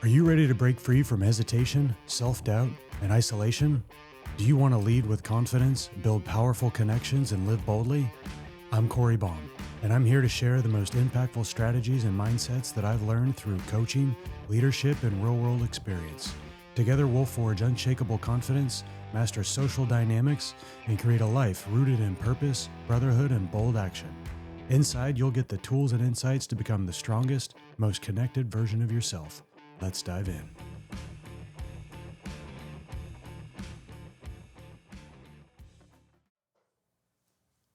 Are you ready to break free from hesitation, self-doubt, and isolation? Do you want to lead with confidence, build powerful connections, and live boldly? I'm Corey Baum, and I'm here to share the most impactful strategies and mindsets that I've learned through coaching, leadership, and real-world experience. Together, we'll forge unshakable confidence, master social dynamics, and create a life rooted in purpose, brotherhood, and bold action. Inside, you'll get the tools and insights to become the strongest, most connected version of yourself. Let's dive in.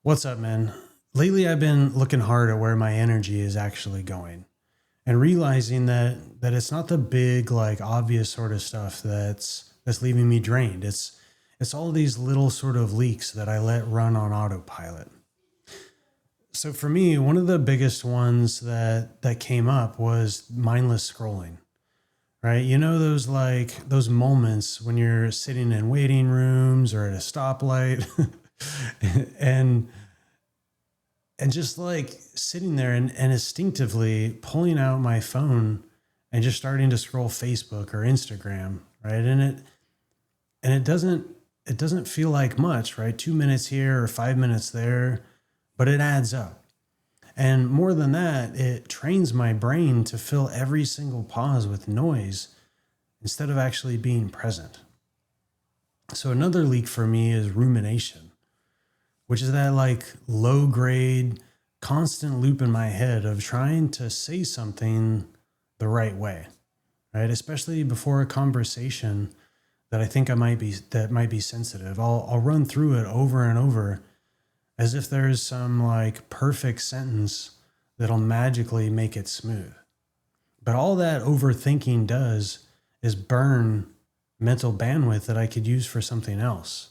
What's up, man? Lately, I've been looking hard at where my energy is actually going and realizing that it's not the big, obvious sort of stuff that's leaving me drained. It's all these little sort of leaks that I let run on autopilot. So for me, one of the biggest ones that came up was mindless scrolling. Right? You know, those moments when you're sitting in waiting rooms or at a stoplight and just sitting there and instinctively pulling out my phone and just starting to scroll Facebook or Instagram, right? And it doesn't feel like much, right? 2 minutes here or 5 minutes there, but it adds up. And more than that, it trains my brain to fill every single pause with noise instead of actually being present. So another leak for me is rumination, which is that low grade, constant loop in my head of trying to say something the right way, right? Especially before a conversation that I think might be sensitive. I'll run through it over and over as if there's some perfect sentence that'll magically make it smooth. But all that overthinking does is burn mental bandwidth that I could use for something else.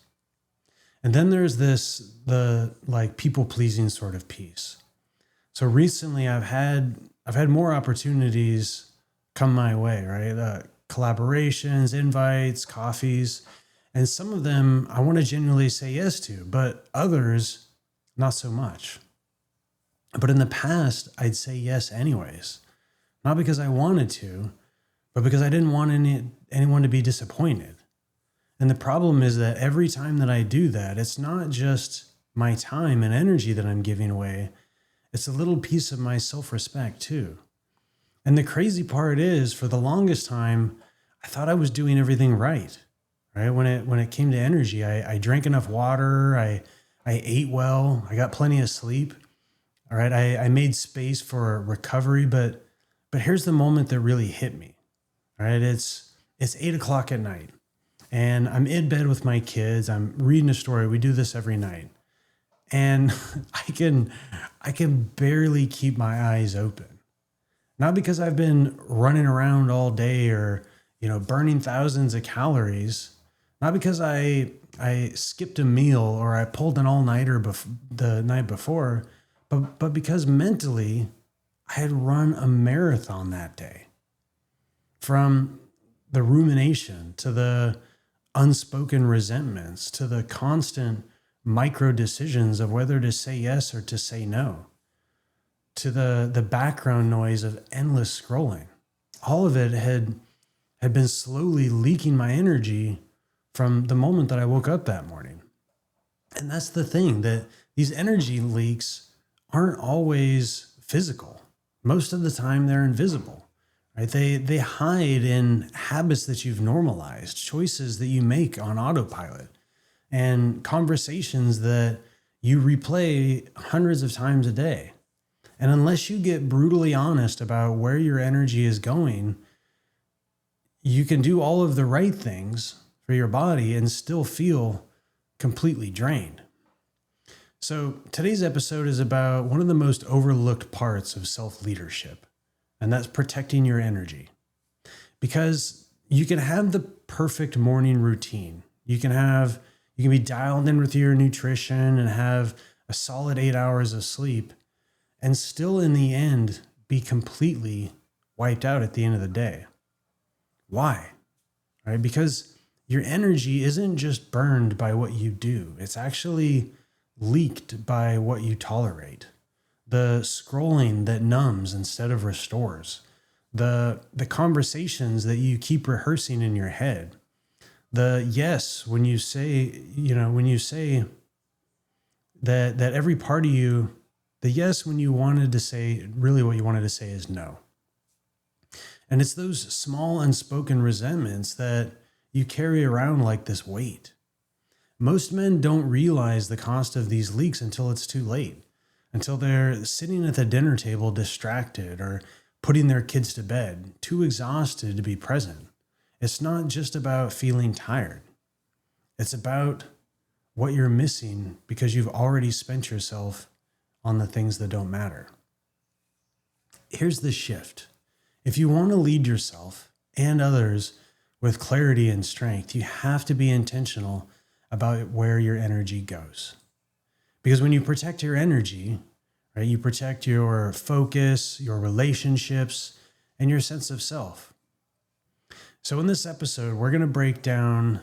And then there's the people pleasing sort of piece. So recently I've had more opportunities come my way, right? Collaborations, invites, coffees, and some of them I want to genuinely say yes to, but others not so much. But in the past, I'd say yes anyways. Not because I wanted to, but because I didn't want anyone to be disappointed. And the problem is that every time that I do that, it's not just my time and energy that I'm giving away. It's a little piece of my self-respect too. And the crazy part is, for the longest time, I thought I was doing everything right? When it came to energy, I drank enough water, I ate well, I got plenty of sleep. All right. I made space for recovery, but here's the moment that really hit me. All right. It's 8:00 at night and I'm in bed with my kids. I'm reading a story. We do this every night. And I can barely keep my eyes open. Not because I've been running around all day or, burning thousands of calories. Not because I skipped a meal or I pulled an all-nighter the night before, but because mentally I had run a marathon that day. From the rumination to the unspoken resentments to the constant micro decisions of whether to say yes or to say no, to the background noise of endless scrolling. All of it had been slowly leaking my energy from the moment that I woke up that morning. And that's the thing, that these energy leaks aren't always physical. Most of the time they're invisible, right? They hide in habits that you've normalized, choices that you make on autopilot, and conversations that you replay hundreds of times a day. And unless you get brutally honest about where your energy is going, you can do all of the right things for your body and still feel completely drained. So today's episode is about one of the most overlooked parts of self-leadership, and that's protecting your energy. Because you can have the perfect morning routine. You can be dialed in with your nutrition and have a solid 8 hours of sleep and still in the end be completely wiped out at the end of the day. Why? Right? Because your energy isn't just burned by what you do. It's actually leaked by what you tolerate. The scrolling that numbs instead of restores. the conversations that you keep rehearsing in your head, the yes when you say, when you say that every part of you, the yes when you wanted to say, really what you wanted to say is no. And it's those small unspoken resentments that you carry around like this weight. Most men don't realize the cost of these leaks until it's too late, until they're sitting at the dinner table distracted or putting their kids to bed, too exhausted to be present. It's not just about feeling tired. It's about what you're missing because you've already spent yourself on the things that don't matter. Here's the shift. If you want to lead yourself and others with clarity and strength, you have to be intentional about where your energy goes. Because when you protect your energy, right, you protect your focus, your relationships, and your sense of self. So in this episode, we're going to break down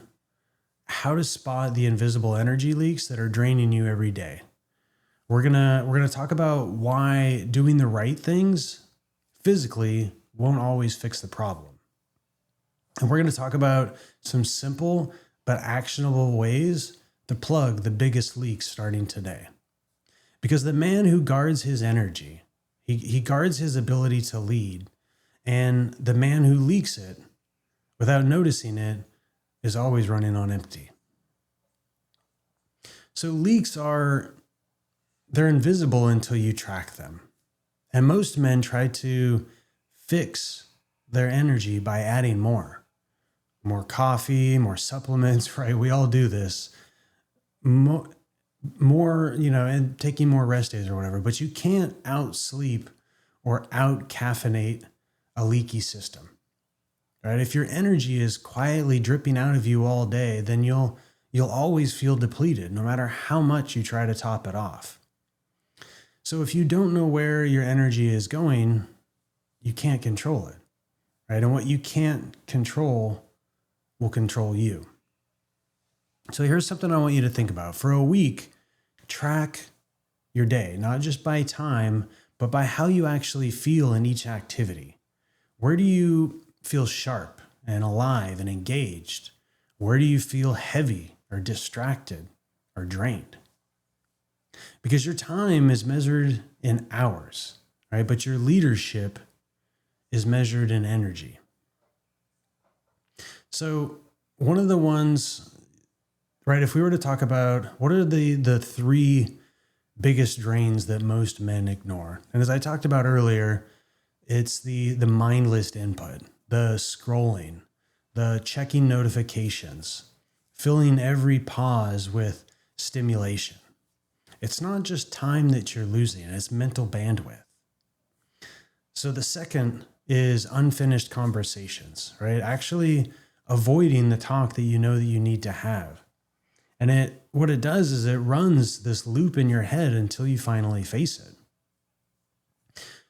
how to spot the invisible energy leaks that are draining you every day. We're going to talk about why doing the right things physically won't always fix the problem. And we're going to talk about some simple but actionable ways to plug the biggest leaks starting today. Because the man who guards his energy, he guards his ability to lead. And the man who leaks it without noticing it is always running on empty. So leaks they're invisible until you track them. And most men try to fix their energy by adding more coffee, more supplements, right? We all do this. More, and taking more rest days or whatever, but you can't outsleep or out caffeinate a leaky system, right? If your energy is quietly dripping out of you all day, then you'll always feel depleted no matter how much you try to top it off. So if you don't know where your energy is going, you can't control it, right? And what you can't control will control you. So here's something I want you to think about. For a week, track your day, not just by time, but by how you actually feel in each activity. Where do you feel sharp and alive and engaged? Where do you feel heavy or distracted or drained? Because your time is measured in hours, right? But your leadership is measured in energy. So one of the ones, right, if we were to talk about what are the three biggest drains that most men ignore. And as I talked about earlier, it's the mindless input, the scrolling, the checking notifications, filling every pause with stimulation. It's not just time that you're losing, it's mental bandwidth. So the second is unfinished conversations, right? Actually avoiding the talk that you know that you need to have. And what it does is it runs this loop in your head until you finally face it.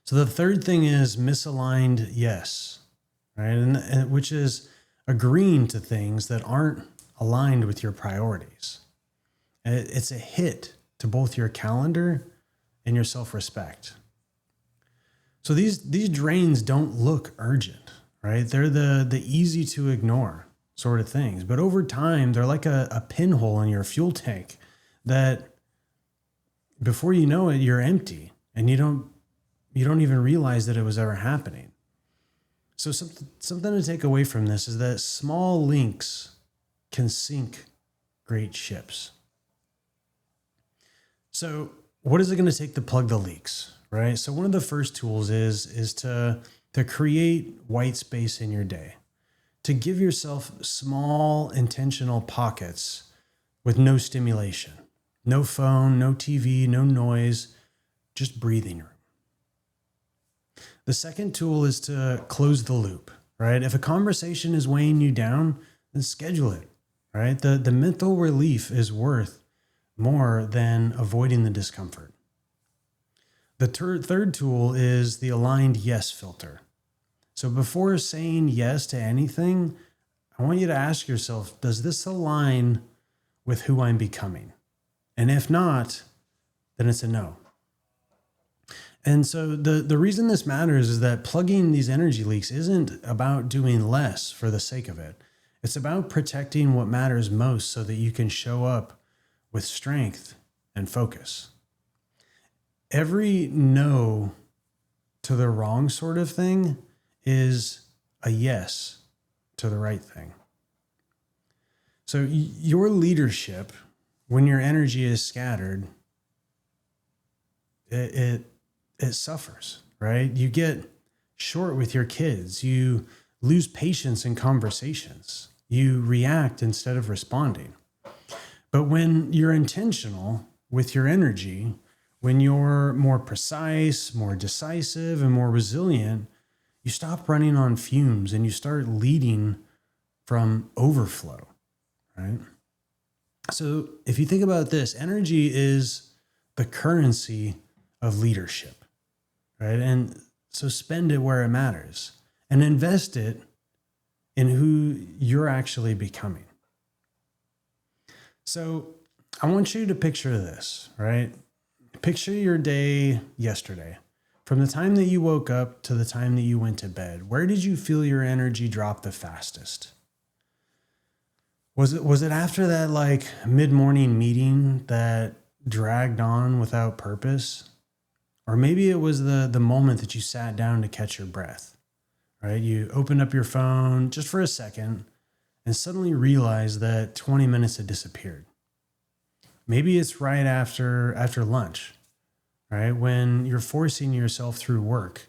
So the third thing is misaligned yes, right? And which is agreeing to things that aren't aligned with your priorities. It's a hit to both your calendar and your self-respect. So these drains don't look urgent, right? They're the easy to ignore sort of things. But over time, they're like a pinhole in your fuel tank that before you know it, you're empty and you don't even realize that it was ever happening. So something to take away from this is that small links can sink great ships. So what is it going to take to plug the leaks, right? So one of the first tools is to create white space in your day, to give yourself small intentional pockets with no stimulation, no phone, no TV, no noise, just breathing room. The second tool is to close the loop, right? If a conversation is weighing you down, then schedule it, right? The mental relief is worth more than avoiding the discomfort. The third tool is the aligned yes filter. So before saying yes to anything, I want you to ask yourself, does this align with who I'm becoming? And if not, then it's a no. And so the reason this matters is that plugging these energy leaks isn't about doing less for the sake of it. It's about protecting what matters most so that you can show up with strength and focus. Every no to the wrong sort of thing is a yes to the right thing. So your leadership, when your energy is scattered, it suffers, right? You get short with your kids. You lose patience in conversations. You react instead of responding. But when you're intentional with your energy, when you're more precise, more decisive, and more resilient, you stop running on fumes and you start leading from overflow, right? So if you think about this, energy is the currency of leadership, right? And so spend it where it matters and invest it in who you're actually becoming. So I want you to picture this, right? Picture your day yesterday. From the time that you woke up to the time that you went to bed, where did you feel your energy drop the fastest? Was it after that like mid-morning meeting that dragged on without purpose? Or maybe it was the moment that you sat down to catch your breath, right? You opened up your phone just for a second and suddenly realized that 20 minutes had disappeared. Maybe it's right after lunch, right? When you're forcing yourself through work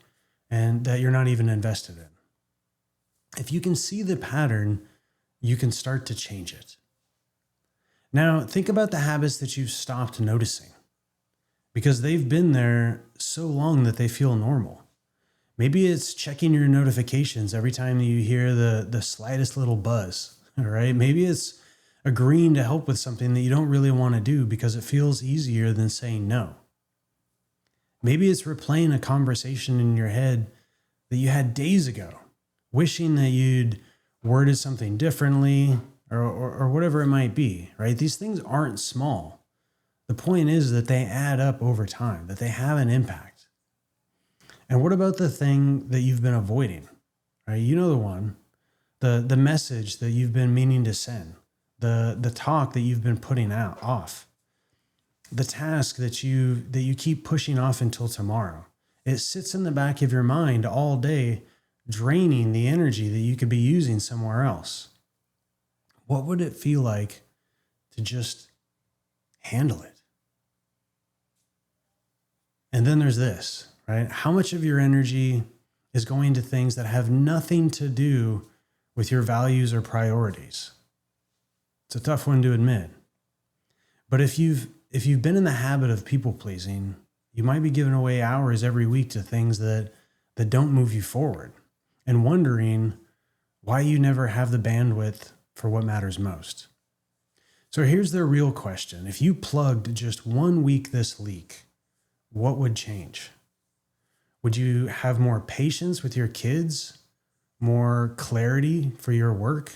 and that you're not even invested in. If you can see the pattern, you can start to change it. Now, think about the habits that you've stopped noticing because they've been there so long that they feel normal. Maybe it's checking your notifications every time that you hear the slightest little buzz, right? Maybe it's agreeing to help with something that you don't really want to do because it feels easier than saying no. Maybe it's replaying a conversation in your head that you had days ago, wishing that you'd worded something differently or whatever it might be, right? These things aren't small. The point is that they add up over time, that they have an impact. And what about the thing that you've been avoiding, right? You know the one, the message that you've been meaning to send, the talk that you've been putting out off, the task that you keep pushing off until tomorrow. It sits in the back of your mind all day, draining the energy that you could be using somewhere else. What would it feel like to just handle it? And then there's this, right? How much of your energy is going to things that have nothing to do with your values or priorities? It's a tough one to admit. But if you've been in the habit of people pleasing, you might be giving away hours every week to things that don't move you forward and wondering why you never have the bandwidth for what matters most. So here's the real question. If you plugged just 1 week this leak, what would change? Would you have more patience with your kids, more clarity for your work,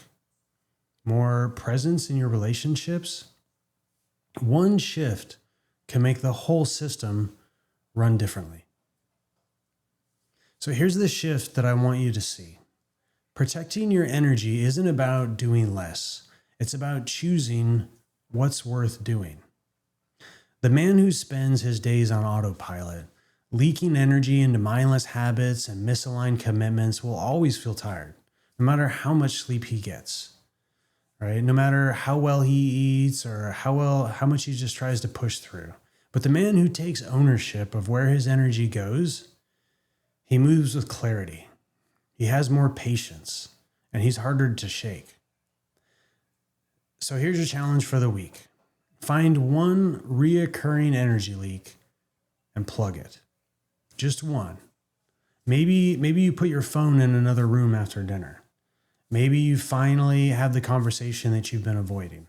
more presence in your relationships? One shift can make the whole system run differently. So here's the shift that I want you to see. Protecting your energy isn't about doing less. It's about choosing what's worth doing. The man who spends his days on autopilot, leaking energy into mindless habits and misaligned commitments will always feel tired, no matter how much sleep he gets. Right? No matter how well he eats or how much he just tries to push through. But the man who takes ownership of where his energy goes, he moves with clarity. He has more patience and he's harder to shake. So here's your challenge for the week. Find one reoccurring energy leak and plug it. Just one. Maybe you put your phone in another room after dinner. Maybe you finally have the conversation that you've been avoiding.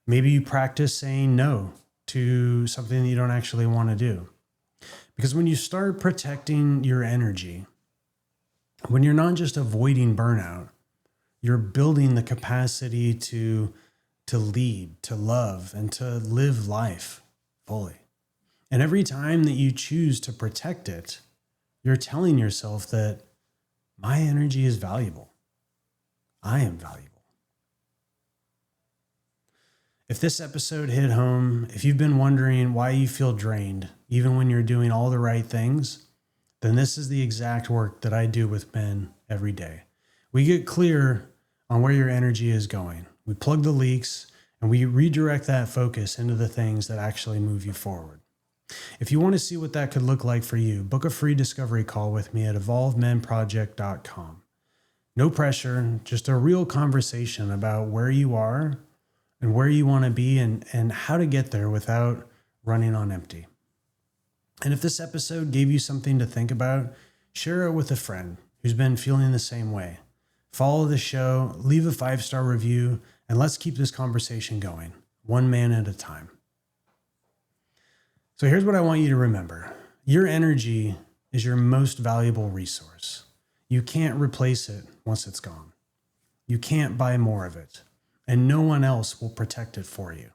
Maybe you practice saying no to something that you don't actually want to do. Because when you start protecting your energy, when you're not just avoiding burnout, you're building the capacity to lead, to love, and to live life fully. And every time that you choose to protect it, you're telling yourself that my energy is valuable. I am valuable. If this episode hit home, if you've been wondering why you feel drained, even when you're doing all the right things, then this is the exact work that I do with men every day. We get clear on where your energy is going. We plug the leaks and we redirect that focus into the things that actually move you forward. If you want to see what that could look like for you, book a free discovery call with me at evolvemenproject.com. No pressure, just a real conversation about where you are and where you want to be and how to get there without running on empty. And if this episode gave you something to think about, share it with a friend who's been feeling the same way. Follow the show, leave a 5-star review, and let's keep this conversation going, one man at a time. So here's what I want you to remember. Your energy is your most valuable resource. You can't replace it once it's gone. You can't buy more of it, and no one else will protect it for you.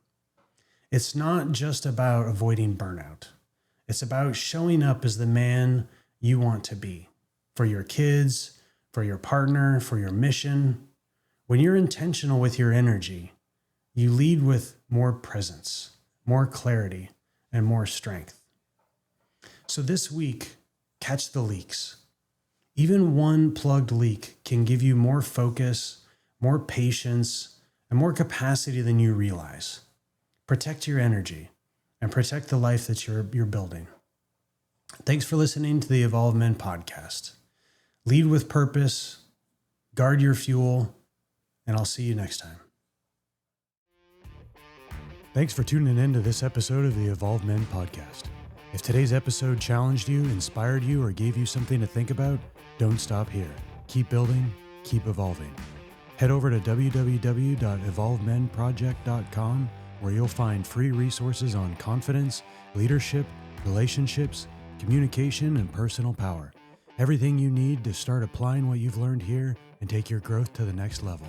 It's not just about avoiding burnout. It's about showing up as the man you want to be for your kids, for your partner, for your mission. When you're intentional with your energy, you lead with more presence, more clarity, and more strength. So this week, catch the leaks. Even one plugged leak can give you more focus, more patience, and more capacity than you realize. Protect your energy and protect the life that you're building. Thanks for listening to the Evolve Men podcast. Lead with purpose, guard your fuel, and I'll see you next time. Thanks for tuning in to this episode of the Evolve Men podcast. If today's episode challenged you, inspired you, or gave you something to think about, don't stop here. Keep building, keep evolving. Head over to www.evolvemenproject.com where you'll find free resources on confidence, leadership, relationships, communication, and personal power. Everything you need to start applying what you've learned here and take your growth to the next level.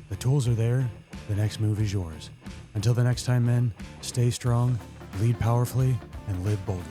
The tools are there. The next move is yours. Until the next time, men, stay strong, lead powerfully, and live boldly.